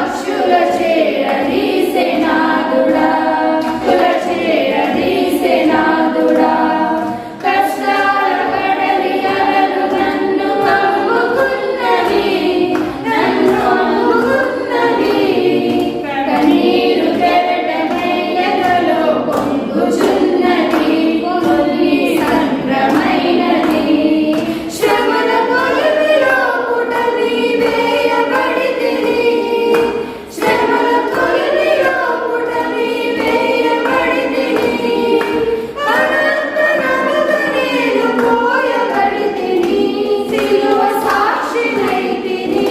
పక్షుల చేరని సేనాదుడా, కుల చేరని సేనాదుడా, కష్టాల కడలి అలలు నన్ను అమ్ముకున్నది, నన్ను అమ్ముకున్నది. కన్నీరు కెరటమైనలో పొంగుచున్నది, పొంగి సంద్రమైనది. శ్రమల కొలిమిలో పుటమి వేయబడితిని, శ్రమల కొలిమిలో పుటమి వేయబడితిని. అనంతరముగా నేను పోయబడితిని, సిలువ సాక్షినైతిని.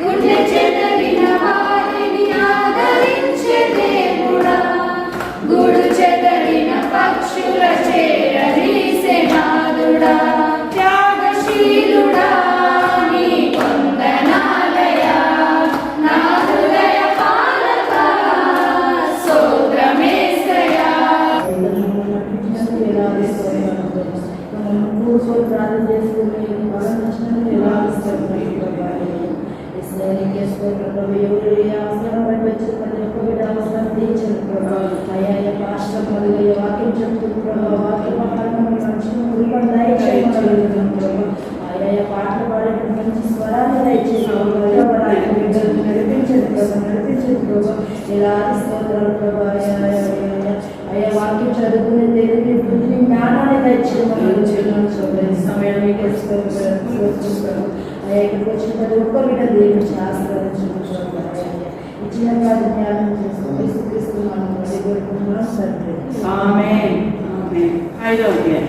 గుండె చెదరిన వారిని ఆదరించే దేవుడా, గూడు చెదరిన పక్షుల చేరని సేనాదుడా, త్యాగశీలుడా నీ వందనాలయా. నా హృదయ పాలక స్తోత్రమేసయ్యా. ప్రార్థన చేసుకుని బాగా నచ్చినట్టు ఎలా ఇస్తారు అవసరం బట్టి వచ్చిన ప్రతి ఒక్క బిడ్డ అవసరం తీర్చండి ప్రభావ. అయ్యా పాస్టర్ మొదలయ్యే వాక్యం చెప్తుంది ప్రభావ, వాక్యం దయచేయగలుగుతున్నాం ప్రభావ. అయ్యా పాటలు పాడేటువంటి మంచి స్వరాన్ని దయచేసి నడిపించండి ప్రభావ, నడిపించండి ప్రభావ. ఇలా స్తోత్రాలు ప్రభావ. అయ్యా వాక్యం చదువుకునే దేవుని బుద్ధిని జ్ఞానాన్ని దయచేయమని సమయాన్ని తెలుసుకుంటారు. అయ్యా ఇక్కడికి వచ్చిన ప్రతి ఒక్క బిడ్డ దేవుని ఆశీర్వదించుకుంటున్నాం. ఇచ్చిన కాదు జ్ఞానం చేసుకుంటున్నాం తండ్రి. ఆమేన్. ఆమేన్. 5వ అధ్యాయం.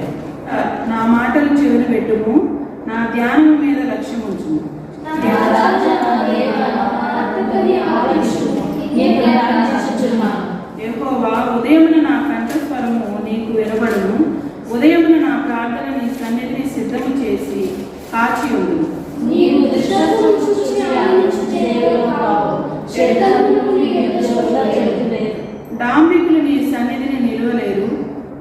నా మాటలు చెవిని పెట్టుము, నా ధ్యానం మీద లక్ష్యం ఉంచుము. యెహోవా ఉదయమున నా కంఠస్వరము నీకు వినబడును, ఉదయమున నా ప్రార్థన నీ సన్నిధిని సిద్ధము చేసి కాచి ఉండును. డాంబికులు నీ సన్నిధిని నిలువలేరు,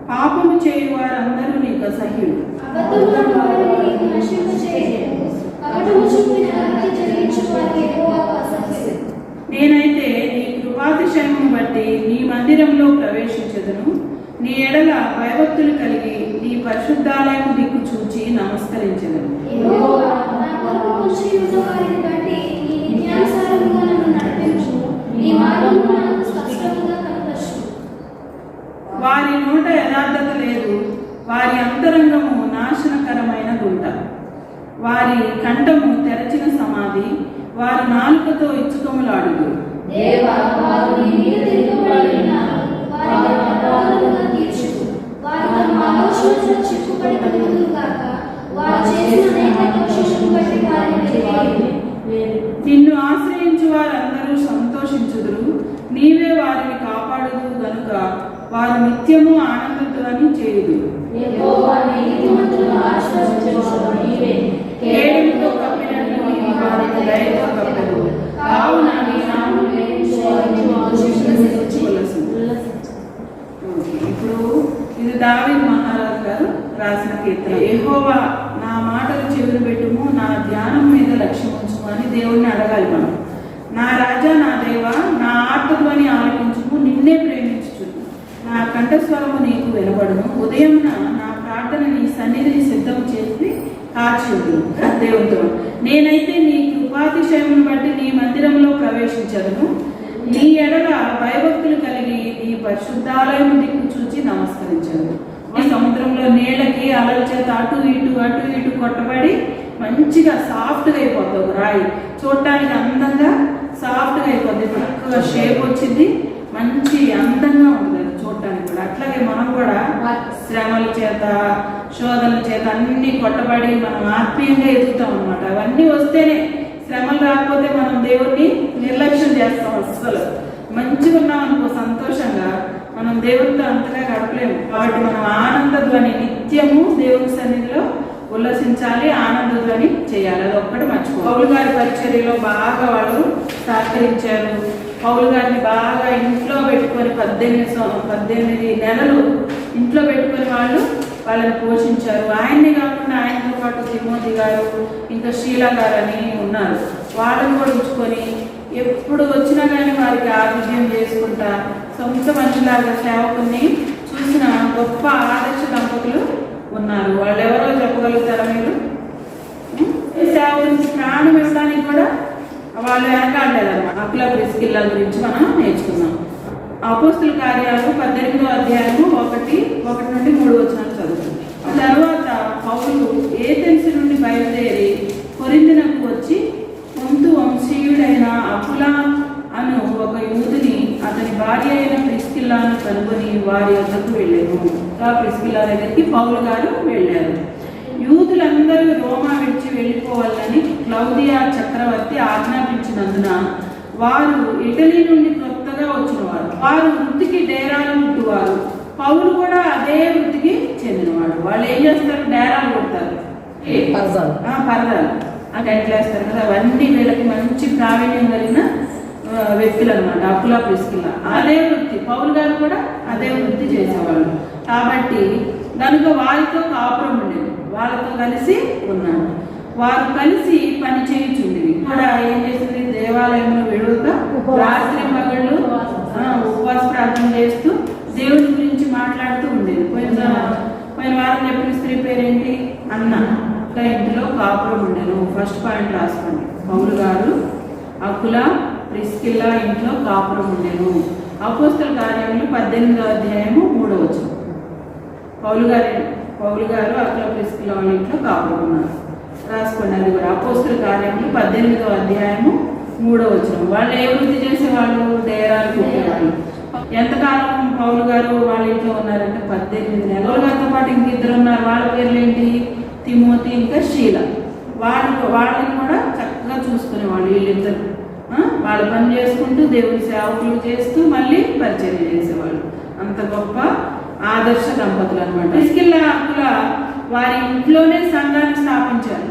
పాపము చేయు వారందరూ నీకు అసహ్యులు. నేనైతే నీ కృపాతిశయమును బట్టి నీ మందిరంలో ప్రవేశించదును, నీ ఎడల భయభక్తులు కలిగి నీ పరిశుద్ధాలయము దిక్కు చూచి నమస్కరించదును. వారి నోట యథార్థత లేదు, వారి అంతరంగము నాశనకరమైన గుంట. వారి కంఠము తెరచిన సమాధి, వారి నాలుకతో ఇచ్చుకములాడుదు. నిన్ను ఆశ్రయించు వారందరూ సంతోషించుదురు, నీవే వారిని కాపాడుదు గనుక వారు నిత్యము ఆనందధ్వని చేయుదు. ఏడుతో కప్పినట్లు నీవు వారిని దయతో కప్పదు, కావున నీ నామమును ఇప్పుడు ఇది దావీదు మహారాజు గారు రాసిన కీర్తన. యెహోవా నా మాటలు చెవిని పెట్టుము, నా ధ్యానం మీద లక్ష్యం ఉంచుము అని దేవుణ్ణి అడగాలి మనం. నా రాజా, నా దేవా, నా ఆర్తధ్వని ఆలకించుము, నిన్నే ప్రేమించుచును. నా కంఠస్వరము నీకు వినబడును, ఉదయమున నా ప్రార్థన నీ సన్నిధిని సిద్ధం చేసి కాచి ఉండును. దేవునితో నేనైతే నీ కృపాతిశయమును బట్టి నీ మందిరంలో ప్రవేశించదును, నీ ఎడల భయభక్తులు కలిగి నీ పరిశుద్ధాలయము దిక్కు చూచి నమస్కరించదు. ఈ సముద్రంలో నీళ్ళకి అలల చేత అటు ఇటు కొట్టబడి మంచిగా సాఫ్ట్గా అయిపోతుంది. ఒక రాయి చూడటానికి అందంగా సాఫ్ట్గా అయిపోద్ది, చక్కగా షేప్ వచ్చింది, మంచి అందంగా ఉంటుంది చూడటానికి కూడా. అట్లాగే మనం కూడా శ్రమల చేత శోధనల చేత అన్ని కొట్టబడి మనం ఆత్మీయంగా ఎదుగుతాం అన్నమాట. అవన్నీ వస్తేనే, శ్రమలు రాకపోతే మనం దేవుణ్ణి నిర్లక్ష్యం చేస్తాం. అస్సలు మంచిగా ఉన్నాం అనుకో, సంతోషంగా మనం దేవుడితో అంతగా గడపలేము. కాబట్టి మనం ఆనంద ధ్వని నిత్యము దేవుని సన్నిధిలో ఉల్లసించాలి, ఆనంద ధ్వని చేయాలి. అది ఒక్కటి మర్చిపో. పౌలు గారి పరిచర్యలో బాగా వాళ్ళు సహకరించారు. పౌలు గారిని బాగా ఇంట్లో పెట్టుకొని 18 నెలలు ఇంట్లో పెట్టుకొని వాళ్ళని పోషించారు. ఆయన్ని కాకుండా ఆయనతో పాటు తిమోతి గారు, ఇంకా షీలా గారు అని ఉన్నారు. వాళ్ళని కూడా ఉంచుకొని ఎప్పుడు వచ్చినా కానీ వారికి ఆతిథ్యం చేసుకుంటా సొంత మనిషిలాగా సేవకుని చూసిన గొప్ప ఆదర్శ దంపతులు ఉన్నారు. వాళ్ళు ఎవరో చెప్పగలుగుతారా మీరు? సేవకునికి ప్రాణం ఇవ్వడానికి కూడా వాళ్ళు వెనకాడలేదన్నమాట. అకుల ప్రిస్కిల్లా గురించి మనం నేర్చుకున్నాం. అపోస్తుల కార్యాలు 18వ అధ్యాయము 1 నుండి 3 వచనాలు చదువుతుంది. తర్వాత పౌలు ఏథెన్స్ నుండి బయలుదేరి కొరింథీనకు వచ్చి పొంతు వంశీయుడైన అకుల అను ఒక యూదుని అతని భార్య అయిన ప్రిస్కిల్లాను కనుగొని వారి వద్దకు వెళ్ళారు. ప్రిస్కిల్లా దగ్గరికి పౌలు గారు వెళ్ళారు. యూదులందరూ రోమా విడిచి వెళ్ళిపోవాలని క్లౌదియా చక్రవర్తి ఆజ్ఞాపించినందున వారు ఇటలీ నుండి కొత్తగా వచ్చినవారు. వారు వృత్తికి డేరాలు కుట్టువారు. పౌలు కూడా అదే వృత్తికి చెందినవాడు. వాళ్ళు ఏం చేస్తారు? డేరాలు కుడతారు, పరదాలు అంటే ఎట్లా వేస్తారు కదా, అవన్నీ వీళ్ళకి మంచి ప్రావీణ్యం కలిగిన వ్యక్తులు అనమాట. అకుల ప్రిస్కిల్లా అదే వృత్తి, పౌలు గారు కూడా అదే వృత్తి చేసేవాళ్ళు. కాబట్టి కనుక వారితో కాపురం ఉండేది, వాళ్ళతో కలిసి ఉన్నాడు. వారు కలిసి పని చేయించుండేవి. కూడా ఏం చేసింది? దేవాలయంలో విడుదల రాత్రి పగళ్ళు ఉపవాస ప్రార్థన చేస్తూ దేవుని గురించి మాట్లాడుతూ ఉండేది. పోయిన వారం చెప్పిన స్త్రీ పేరేంటి? అన్న. ఇంటిలో కాపురం ఉండేను. ఫస్ట్ పాయింట్ రాసుకోండి. పౌలు గారు అకుల ప్రిస్కిల్లా ఇంట్లో కాపురం ఉండేను. అపోస్తల కార్యములు 18వ అధ్యాయము 3వ వచనం. పౌలు గారు అకుల ప్రిస్కిల్లా ఇంట్లో కాపురం ఉన్నారు. రాసుకోండి అది కూడా. అపోస్తల కార్యములు 18వ అధ్యాయము 3వ వచనం. వాళ్ళు ఏ వృత్తి చేసేవాళ్ళు? డేరాలు కుట్టేవాళ్ళు. ఎంతకాలం పౌలు గారు వాళ్ళ ఇంట్లో ఉన్నారంటే 18 నెలలు. పౌలు గారితో పాటు ఇంకిద్దరు ఉన్నారు. వాళ్ళ పేర్లు ఏంటి? తిమోతి ఇంకా షీల. వాళ్ళని కూడా చక్కగా చూసుకునేవాళ్ళు వీళ్ళిద్దరు. వాళ్ళ పని చేసుకుంటూ దేవుని సేవకులు చేస్తూ మళ్ళీ పరిచయం చేసేవాళ్ళు. అంత గొప్ప ఆదర్శ దంపతులు అనమాట. ప్రిస్కిల్లా అకుల వారి ఇంట్లోనే సంఘాన్ని స్థాపించారు.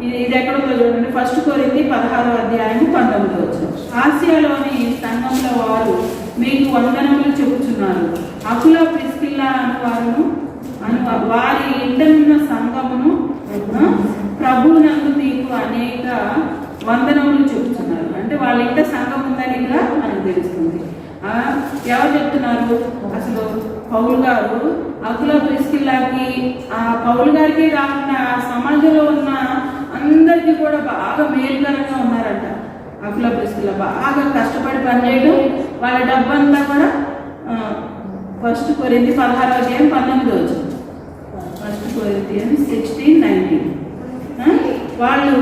ఇది ఎక్కడుందో చూడండి. 1 కొరింథీ 16వ అధ్యాయము 19వ వచనం. ఆసియాలోని సంఘంలో వారు మీకు వందనములు చెబుతున్నారు. అకుల ప్రిస్కిల్లా వారి ఇంటనున్న సంఘమును ప్రభువునందు మీకు అనేక వందనములు చెబుతున్నారు. అంటే వాళ్ళ ఇంట సంఘం ఉందని ఇక్కడ మనకు తెలుస్తుంది. ఎవరు చెప్తున్నారు? అసలు పౌలు గారు అకుల ప్రిస్కిల్లాకి, పౌలు గారికి కాకుండా సమాజంలో ఉన్న అందరికీ కూడా బాగా మేలుకరంగా ఉన్నారంట. అకుల ప్రిస్కిల్లా బాగా కష్టపడి పనిచేయడం, వాళ్ళ డబ్బంతా కూడా 1 కొరింథీ 16వ అధ్యాయం 19వ వచనం. 1 కొరింథియన్స్ 16:19. వాళ్ళు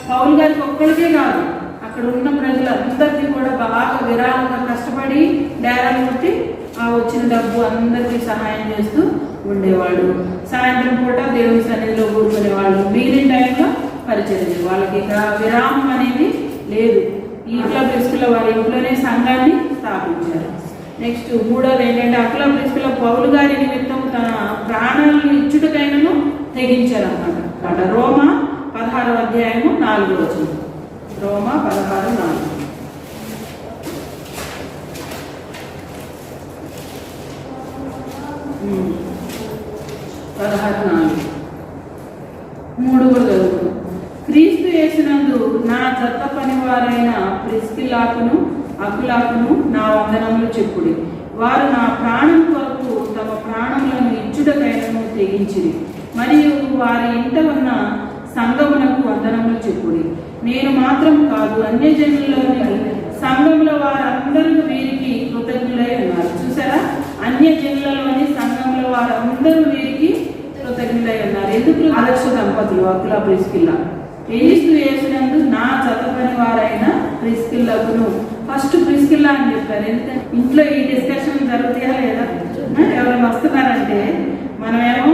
పౌలు గారికి ఒక్కడికే కాదు, అక్కడ ఉన్న ప్రజలందరికీ కూడా బాగా విరాళంగా కష్టపడి డేరాలు కొట్టి వచ్చిన డబ్బు అందరికీ సహాయం చేస్తూ ఉండేవాడు. సాయంత్రం పూట దేవుని సన్నిధిలో కూర్చునేవాళ్ళు. మిగిలిన టైంలో పరిచయం. వాళ్ళకి ఇక విరామం అనేది లేదు. ఈ అకుల ప్రిస్కిల్లా వారి ఇంట్లోనే సంఘాన్ని స్థాపించారు. నెక్స్ట్ 3వది ఏంటంటే అకుల ప్రిస్కిల్లా పౌలు గారి నిమిత్తం తన ప్రాణాలను ఇచ్చుటకైనను తెగించారు అన్నమాట. రోమా 16వ అధ్యాయము 4వ వచనం. రోమా 16:4. మూడు కూడా చదువుతాం. క్రీస్తు యేసునందు నా జత పనివారైన ప్రిస్కిల్లాకును అకులాకును నా వందనములు చెప్పుడి. వారు నా ప్రాణం కొరకు తమ ప్రాణములను ఇచ్చుటకైనను తెగించిరి. మరియు వారి ఇంట ఉన్న సంఘమునకు వందనములు చెప్పుడి. నేను మాత్రం కాదు, అన్యజనుల్లోని సంఘముల వారందరూ వీరికి కృతజ్ఞులై ఉన్నారు. చూసారా? అన్యజనులలోని సంఘముల వారందరూ వీరికి కృతజ్ఞులై ఉన్నారు. ఎందుకు? ఆదర్శ దంపతులు అకుల ప్రిస్కిల్లా. క్రీస్తు యేసునందు నా జత పని వారైన ప్రిస్కిల్లాకును. ఫస్ట్ ప్రిస్కిల్లా అని చెప్పారు. ఎందుకంటే ఇంట్లో ఈ డిస్కషన్ జరుగుతాయా లేదా? ఎవరైనా వస్తున్నారంటే మనమేమో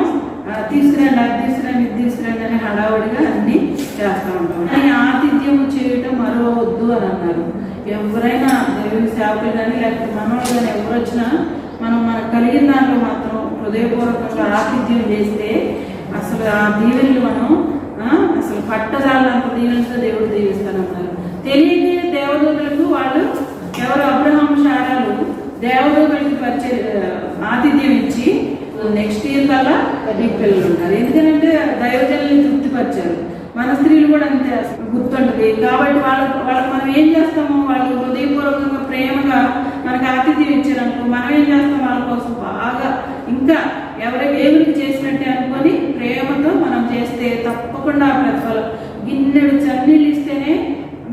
తీసుకురండి, అది తీసుకురండి, ఇది తీసుకురండి అని హడావుడిగా అన్ని చేస్తూ ఉంటాం. కానీ ఆతిథ్యం చేయటం మరవద్దు అని అన్నారు. ఎవరైనా దేవుని సేవకులు కానీ లేకపోతే మనవాళ్ళు కానీ ఎవరు వచ్చినా మనకు కలిగిన దాంట్లో మాత్రం హృదయపూర్వకంగా ఆతిథ్యం చేస్తే అసలు ఆ దీవెనలు మనం అసలు పట్టజాలంత దీవెనతో దేవుడు దీవిస్తానన్నారు. తెలియని దేవదూతలకు వాళ్ళు ఎవరు అబ్రహాం శారాలు దేవదూతలకి ఆతిథ్యం ఇచ్చి నెక్స్ట్ ఇయర్ కల్లా నీకు పిల్లలు ఉన్నారు. ఎందుకంటే దైవజనుల్ని తృప్తిపరిచారు. మన స్త్రీలు కూడా అంతే అసలు గుర్తుంటుంది. కాబట్టి వాళ్ళకి మనం ఏం చేస్తాము, వాళ్ళు హృదయపూర్వకంగా ప్రేమగా మనకు ఆతిథ్యం ఇచ్చారనుకో, మనం ఏం చేస్తాం వాళ్ళ కోసం బాగా ఇంకా దేవునికి చేసినట్టే అనుకొని ప్రేమతో మనం చేస్తే తప్పకుండా ఆ ప్రతిఫలం గిన్నెడు చన్నీళ్ళు ఇస్తేనే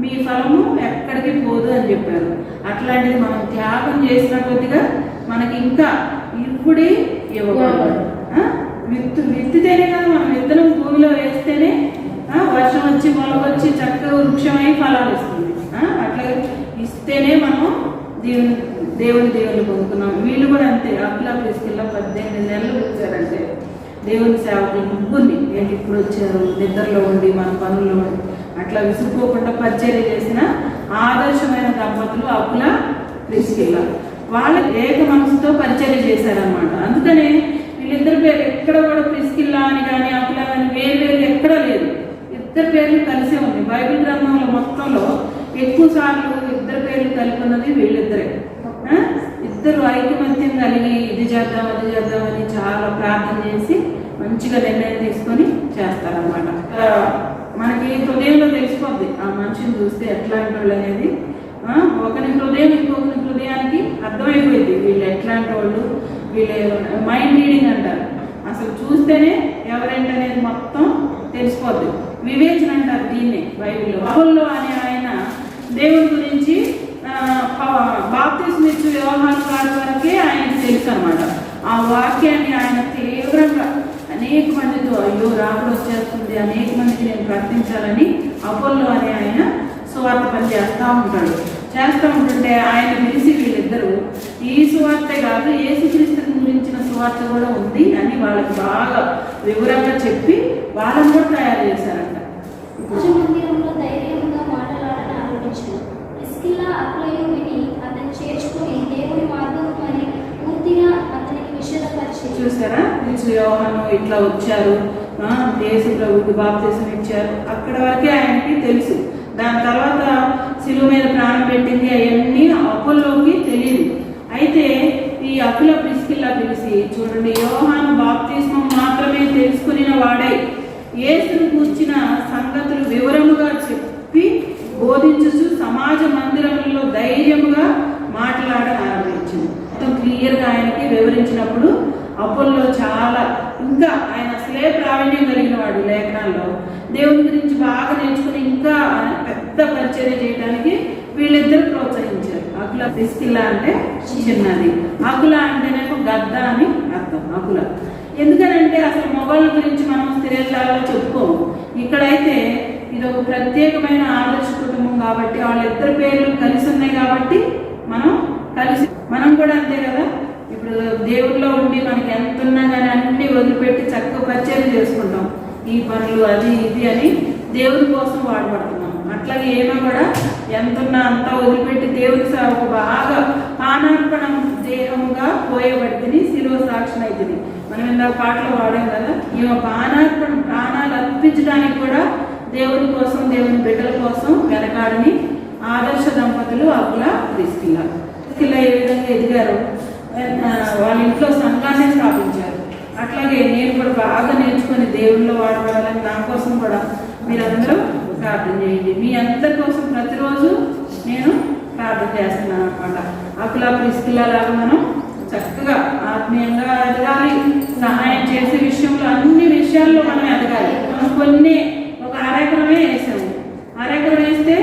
మీ ఫలము ఎక్కడికి పోదు అని చెప్పారు. అట్లాంటిది మనం త్యాగం చేసిన కొద్దిగా మనకి ఇంకా ఇప్పుడే ఇవ్వకూడదు. విత్తితేనే కదా, మనం విత్తనం భూమిలో వేస్తేనే వర్షం వచ్చి మొలకొచ్చి చక్కగా వృక్షమై ఫలాలు ఇస్తుంది. అట్లా ఇస్తేనే మనం దేవుని పొందుకున్నాం. వీళ్ళు కూడా అంతే. అప్లా ప్రిస్కిల్లా 18 నెలలు వచ్చారంటే దేవుని సేవకులు ముగ్గురిని ఏంటి ఇప్పుడు వచ్చారు, నిద్రలో ఉండి మన పనుల్లో ఉండి అట్లా విసుక్కోకుండా పరిచర్య చేసిన ఆదర్శమైన దంపతులు అప్లా ప్రిస్కిల్లా. వాళ్ళు ఏక మనసుతో పరిచర్య చేశారనమాట. అందుకనే వీళ్ళిద్దరి పేరు ఎక్కడ కూడా ప్రిస్కిల్లా అని కానీ అప్లా కానీ వేరు ఎక్కడా లేదు. ఇద్దరు పేర్లు కలిసే ఉంది. బైబిల్ గ్రంథంలో మొత్తంలో ఎక్కువ సార్లు ఇద్దరు పేర్లు కలిపి ఉన్నది వీళ్ళిద్దరే. ఇద్దరు ఐకమత్యం కలిగి ఇది చేద్దాం అది చేద్దామని చాలా ప్రార్థన చేసి మంచిగా నిర్ణయం తీసుకొని చేస్తారనమాట. మనకి హృదయంలో తెలిసిపోద్ది ఆ మనిషిని చూస్తే ఎట్లాంటి వాళ్ళు అనేది. ఒకరి హృదయం ఇంకొకరి హృదయానికి అర్థమైపోయింది వీళ్ళు ఎట్లాంటి వాళ్ళు. వీళ్ళు మైండ్ రీడింగ్ అంటారు. అసలు చూస్తేనే ఎవరేంటనేది మొత్తం తెలిసిపోద్ది. వివేచన అంటారు దీన్ని బైబిల్లో. అపోల్లో అనే ఆయన దేవుడి గురించి బాప్తిస్మం ఇచ్చే యోహాను గారి వరకే ఆయనకు తెలుసు అనమాట. ఆ వాక్యాన్ని ఆయన తీవ్రంగా అనేక మందితో అయ్యో రాకుడు వచ్చేస్తుంది, అనేక మందికి నేను ప్రకటించాలని అపోల్లో అనే ఆయన సువార్త పని చేస్తూ ఉంటుంటే ఆయన పిలిచి వీళ్ళిద్దరూ ఈ సువార్తే కాదు యేసుక్రీస్తు గురించిన సువార్త కూడా ఉంది అని వాళ్ళకి బాగా వివరంగా చెప్పి వాళ్ళని కూడా తయారు చేశారంట. మందిరంలో ధైర్యంగా మాట్లాడాలని ఆలోచించాను. ప్రిస్కిల్లా అప్లయు విని అతన్ని చేర్చుకుని దేవుని మార్గం అని పూర్తిగా అతనికి విషదపరిచి చూసారా, యోహాను ఇట్లా వచ్చారు, యేసు ప్రభువుకి బాప్తిసం ఇచ్చారు, అక్కడ వరకే ఆయనకి తెలుసు. దాని తర్వాత శిలువ మీద ప్రాణం పెట్టింది అవన్నీ అపోల్లోకి తెలియదు. అయితే ఈ అకుల ప్రిస్కిల్లా పిలిచి చూడండి, యోహాను బాప్తిస్మం మాత్రమే తెలుసుకుని వాడై యేసును కూర్చిన సంగతులు వివరముగా చెప్పి బోధించుచు సమాజ మందిరములలో ధైర్యముగా మాట్లాడ ఆరంభించింది. మొత్తం క్లియర్గా ఆయనకి వివరించినప్పుడు అపోల్లో చాలా ఇంకా ఆయన అసలే ప్రావీణ్యం కలిగిన వాడు లేఖనాల్లో దేవుని గురించి బాగా నేర్చుకుని ఇంకా పెద్ద పరిచర్య చేయడానికి వీళ్ళిద్దరు ప్రోత్సహించారు. అకుల ప్రిస్కిల్లా అంటే చిన్నది, అకుల అంటేనేమో గద్ద అని అర్థం. అకుల ఎందుకనంటే అసలు మొగళ్ళ గురించి మనం స్త్రీలలో చెప్పుకోము. ఇక్కడైతే ఇది ఒక ప్రత్యేకమైన ఆదర్శ కుటుంబం కాబట్టి వాళ్ళిద్దరు పేర్లు కలిసి ఉన్నాయి కాబట్టి మనం కూడా అంతే కదా. ఇప్పుడు దేవుళ్ళలో ఉండి మనకి ఎంత ఉన్నా కానీ అన్ని వదిలిపెట్టి చక్కగా పరిచయం చేసుకుంటాం. ఈ పనులు అది ఇది అని దేవుడి కోసం వాడబడుతున్నాం. అట్లాగే ఏమో కూడా ఎంతున్నా అంతా వదిలిపెట్టి దేవుడి సేవకు బాగా పానార్పణం దేహంగా పోయబడితే శిలువ సాక్షి అవుతుంది. మనం ఇందాక పాటలో వాడాం కదా, ఈమె పానార్పణం ప్రాణాలు అర్పించడానికి కూడా దేవుని కోసం దేవుని బిడ్డల కోసం వెనకాడని ఆదర్శ దంపతులు అకుల ప్రిస్కిల్లా ఏ విధంగా ఎదిగారు, వాళ్ళ ఇంట్లో సంఘాన్ని స్థాపించారు. అట్లాగే నేను కూడా బాగా నేర్చుకుని దేవుళ్ళలో వాడబడాలని నా కోసం కూడా మీరందరూ ప్రార్థన చేయండి. మీ అందరి కోసం ప్రతిరోజు నేను ప్రార్థన చేస్తున్నాను అనమాట. అకుల ప్రిస్కిల్లా లాగా మనం చక్కగా ఆత్మీయంగా ఎదగాలి. సహాయం చేసే విషయంలో అన్ని విషయాల్లో మనం ఎదగాలి. మనం కొన్ని ఒక అరెకరమే వేసాము. అరెకరం వేస్తే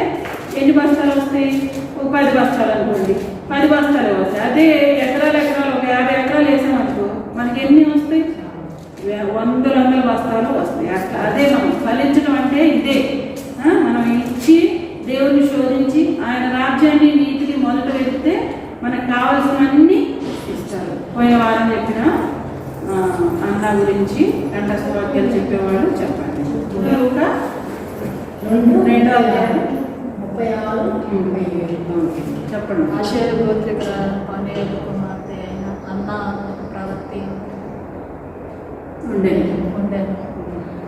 ఎన్ని బస్తాలు వస్తాయి? ఒక 10 బస్తాలు అనుకోండి, 10 బస్తాలు వస్తాయి. అదే ఎకరాలు ఒక 50 ఎకరాలు వేసామనుకో మనకి ఎన్ని వస్తాయి? 100 బస్తాలు వస్తాయి. అట్లా అదే మనం ఫలించడం అంటే ఇదే. మనం ఇచ్చి దేవుని శోధించి ఆయన రాజ్యాన్ని నీతిని మొదట వెళ్తే మనకు కావాల్సినవన్నీ ఇస్తారు. పోయిన వారం చెప్పిన అన్న గురించి కంఠస్థ వాక్యాలు చెప్పేవాడు చెప్పండి. ఇంకా 2వ అధ్యాయం 36-37 చెప్పండి. ఆషేరు గోత్రికురాలు పనేరు కుమార్తె అయిన అన్న ఒక ప్రవక్తి ఉండేది.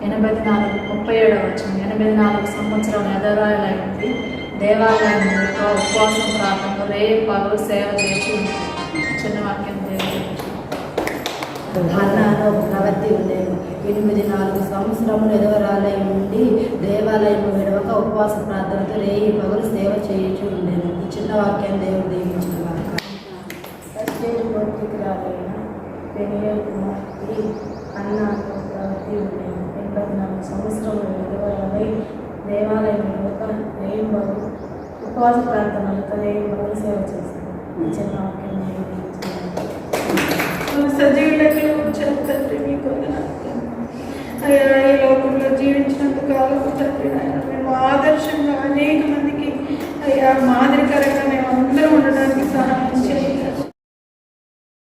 87 సంవత్సరం ఎదరాలైంది. దేవాలయంలో ఉపవాసం ప్రాంతంలో రే పగలు సేవ చేసి చిన్న వాక్యం హన్నాను ఒక ప్రవృత్తి ఉండేది. 8 సంవత్సరములు ఎదవరాలై ఉండి దేవాలయం విడవక ఉపవాస ప్రార్థనతో రేయి పగులు సేవ చేయించు ఉండేది. ఈ చిన్న వాక్యాన్ని దేవుడు దీవించిన పౌత్రికురాలైన పెనియేలు కుమార్తె హన్నాను ఒక ప్రవృత్తి ఉండేది. 84 సంవత్సరములు ఎదవరాలై దేవాలయం విడవక రేయి పగులు ఉపవాస ప్రార్థనలతో రేయి పగులు సేవ చేసింది. ఈ చిన్న వాక్యాన్ని దేవుడు దీవించిన సజీవులకి వచ్చారు తండ్రి, మీకు వందనాలు. అయ్యా, ఈ లోకంలో జీవించినందుకు కాలం తండ్రి నాయన, మేము ఆదర్శంగా అనేక మందికి అయ్యా మాదిరికరంగా మేము అందరం ఉండడానికి సహాయం